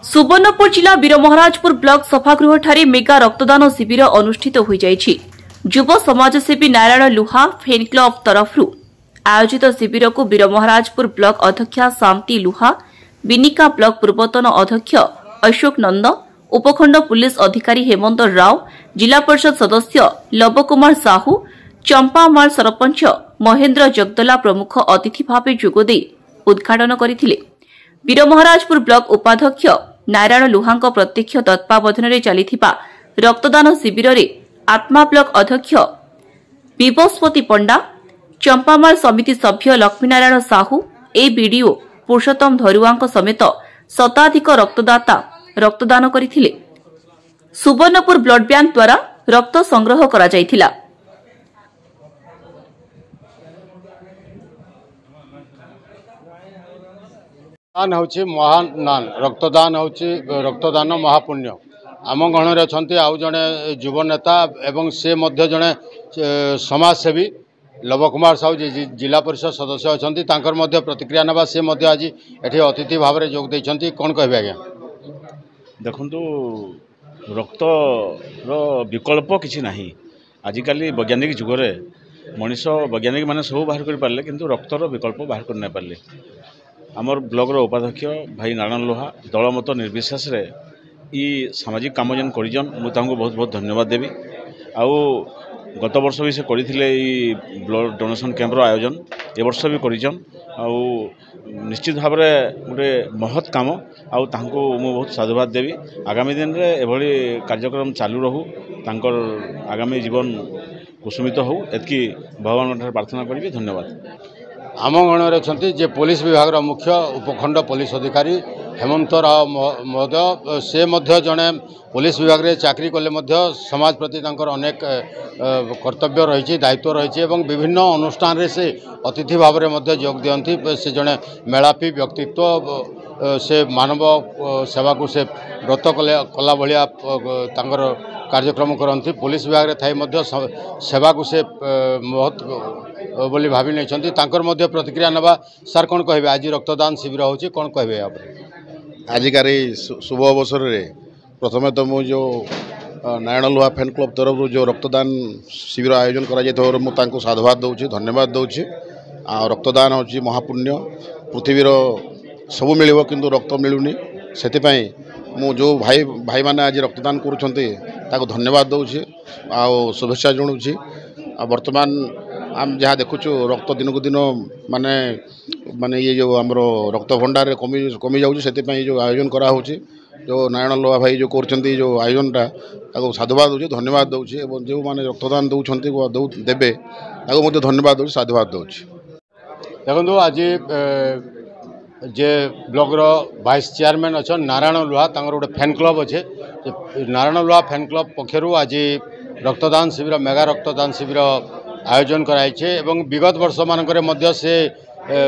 सुवर्णपुर जिला वीरमहाराजपुर ब्लॉक सभागृह ठारे मेगा रक्तदान शिविर अनुष्ठित हो जाइछि। युव समाजसेवी नारायण लुहा फैन क्लब तरफ आयोजित शिविर को वीरमहाराजपुर ब्लॉक अध्यक्षा शांति लुहा, बिनिका ब्लॉक पूर्वतन अध्यक्ष अशोक नंद, उपखंड पुलिस अधिकारी हेमंत राव, जिला परिषद सदस्य लव कुमार साहू, चंपामाल सरपंच महेन्द्र जगदला प्रमुख अतिथि भाव जोगदे उद्घाटन करथिले। वीरमहाराजपुर ब्लॉक उपाध्यक्ष नारायण लुहांक प्रत्यक्ष तत्वावधान चलिथिबा रक्तदान शिविर रे आत्मा ब्लॉक अध्यक्ष विवस्पति पंडा, चंपामाल समिति सभ्य लक्ष्मीनारायण साहू, बीडीओ पुरुषोत्तम धरुआंक समेत शताधिक रक्तदाता रक्तदान करथिले। सुवर्णपुर ब्लड बैंक द्वारा रक्त संग्रह करा जायथिला। महान रक्तदान रक्तदान महापुण्य आम गणरे अच्छा आउ जड़े युव नेता एवं से मध्य जड़े समाजसेवी लव कुमार साहू जिला परिषद सदस्य अच्छा प्रतिक्रिया ना से आज ये अतिथि भाव में जोग देते कौन कहे आज्ञा देखु रक्त विकल्प किसी ना आजिकल वैज्ञानिक जुगरे मनीष वैज्ञानिक माने सब बाहर कर पारे किंतु रक्तर विकल्प बाहर कर नहीं पारे। आमर ब्लॉक उपाध्यक्ष भाई नारायण लोहा दल मत निर्विशेष रे ई सामाजिक काम जेन करिजन मुझे बहुत बहुत धन्यवाद देवी। आउ गत वर्ष भी से करथिले ई ब्लड डोनेशन कैंपर आयोजन ए वर्ष भी करिजन आउ निश्चित भाव में गोटे महत् काम आउ तांको मु बहुत साधुवाद देवी। आगामी दिन रे एभली कार्यक्रम चालू रहू तांकर आगामी जीवन कुसुमित हो एतकी भगवान प्रार्थना करी। धन्यवाद। आम गणरे अच्छा जे पुलिस विभाग मुख्य उपखंड पुलिस अधिकारी हेमंत राव महोदय से मध्य जड़े पुलिस विभाग रे चाकरी कले समाज प्रति अनेक कर्तव्य रही दायित्व रही विभिन्न अनुष्ठान रे से अतिथि भाव में जोग दियंती। से जड़े मेलापी व्यक्तित्व से मानव सेवा को से व्रत कला भाया कार्यक्रम करती। पुलिस विभाग रे थाई सेवा को से बहुत बोली भावी नहीं प्रतिक्रिया नवा सार कौन कहे आज रक्तदान शिविर होची कौन कहे आजिकार शुभ अवसर में प्रथम तो मुझे जो नारायण लुहा फैन क्लब तरफ जो रक्तदान शिविर आयोजन कर साधुवाद दूँ धन्यवाद दूँ। रक्तदान हूँ महापुण्य पृथ्वीर सब मिल किंतु रक्त मिलूनी से मु जो भाई भाई माने आज रक्तदान करुँच धन्यवाद दूँ शुभेच्छा जनाऊँगी। वर्तमान आम जहाँ देखुचु रक्त दिन को दिन माने माने ये जो आमर रक्त भंडार कमी जाऊँ से जो आयोजन करा जो नारायण लोहा भाई जो कर जो आयोजनटा साधुवाद दूँ धन्यवाद दूँ। जो मैंने रक्तदान दौरान देवे धन्यवाद दूँ साधुवाद दूँ। देखो आज जे ब्लॉक वाइस चेयरमैन अच्छा नारायण लुहा गोटे फैन क्लब अच्छे नारायण लुहा फैन क्लब पक्षर आज रक्तदान शिविर मेगा रक्तदान शिविर आयोजन कराई विगत वर्ष मानक से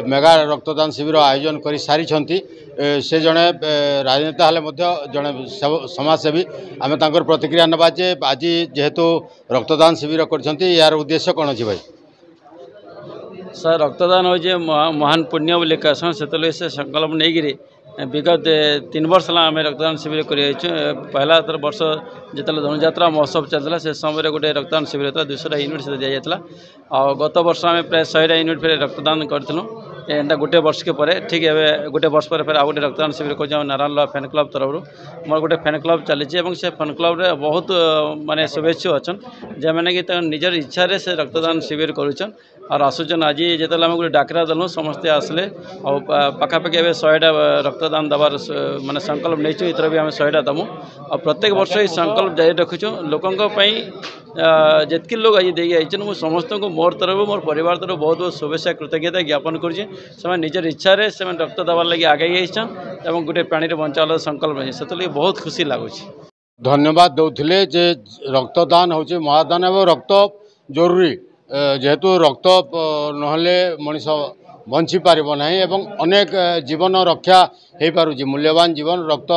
मेगा रक्तदान शिविर आयोजन कर सारी से जड़े राजनेता हेले जड़े समाजसेवी आम प्रतिक्रिया नवा जे आज जेहेतु रक्तदान शिविर कर यार उद्देश्य कौन अच्छी भाई सर रक्तदान हो महान पुण्य बोले कहसन से संकल्प नहीं विगत 3 वर्ष आम रक्तदान शिविर कर पहला वर्ष जो धनुजात्रा महोत्सव चलता से समय गोटे रक्तदान शिविर होता 200 यूनिट से दी जाता और गत वर्ष आम प्राय 100 यूनिट फिर रक्तदान करूँ एंता गोटे वर्ष के पर ठीक है गोटे वर्ष पर फिर आ गए रक्तदान शिविर कर नारायण लुहा फैन क्लब तरफ मोर गोटे फैन क्लब चली से फैन क्लब रे बहुत माने शुभेच्छु अच्छा जे मैंने कि निजर इच्छा से रक्तदान शिविर करुचन और आसुचन आज जो आम गोटे डाकरा देलु समस्ते आसले और पाखापाखि ए 100टा रक्तदान दबार माने संकल्प नहीं इतर भी आम 100टा दमु और प्रत्येक वर्ष ये संकल्प जारी रखुचु लोकों जितकी लोग आज देखिए मुझे समस्त को मोर तरफ मोर परिवार तरफ बहुत बहुत शुभेच्छा कृतज्ञता ज्ञापन कर निजर इच्छा से रक्त दबार लगे आगे और गोटे प्राणी बचाव संकल्प से बहुत खुशी लगुच। धन्यवाद दौले जे रक्तदान हूँ महादान एवं रक्त जरूरी जेहेतु रक्त नहले मनीष बंची पार ना एवं अनेक जीवन रक्षा हो पारुची मूल्यवान जीवन रक्त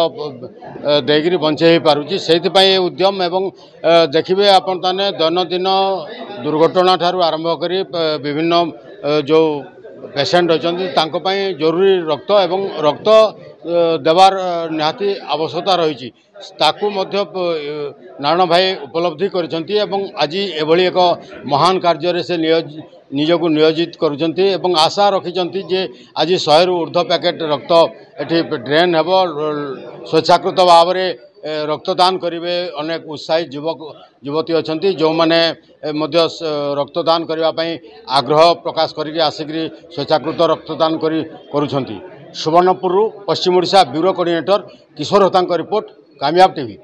देकर बंचे हो पारुची से उद्यम एवं देखिए आपण ताने दैनंदिन दुर्घटना ठारू आरंभ कर विभिन्न जो पेसेंट अच्छा जरूरी रक्त एवं रक्त देवार निहाती आवश्यकता रही नारायण भाई उपलब्धि करिसेंती एवं आज एभली एक महान कार्य से निजको नियोजित करुछंती एवं आशा रखिछंती जे आज 100 रु ऊर्ध्व पैकेट रक्त एठी ड्रेन हेबो स्वेच्छाकृत भाव में रक्तदान करेंगे अनेक उत्साही युवक युवती अच्छा जो मैंने रक्तदान करने आग्रह प्रकाश करके आसिक स्वेच्छाकृत रक्तदान करुछंती। सुवर्णपुर पश्चिम ओडिशा ब्यूरो कोऑर्डिनेटर किशोर होता रिपोर्ट कामयाब टीवी।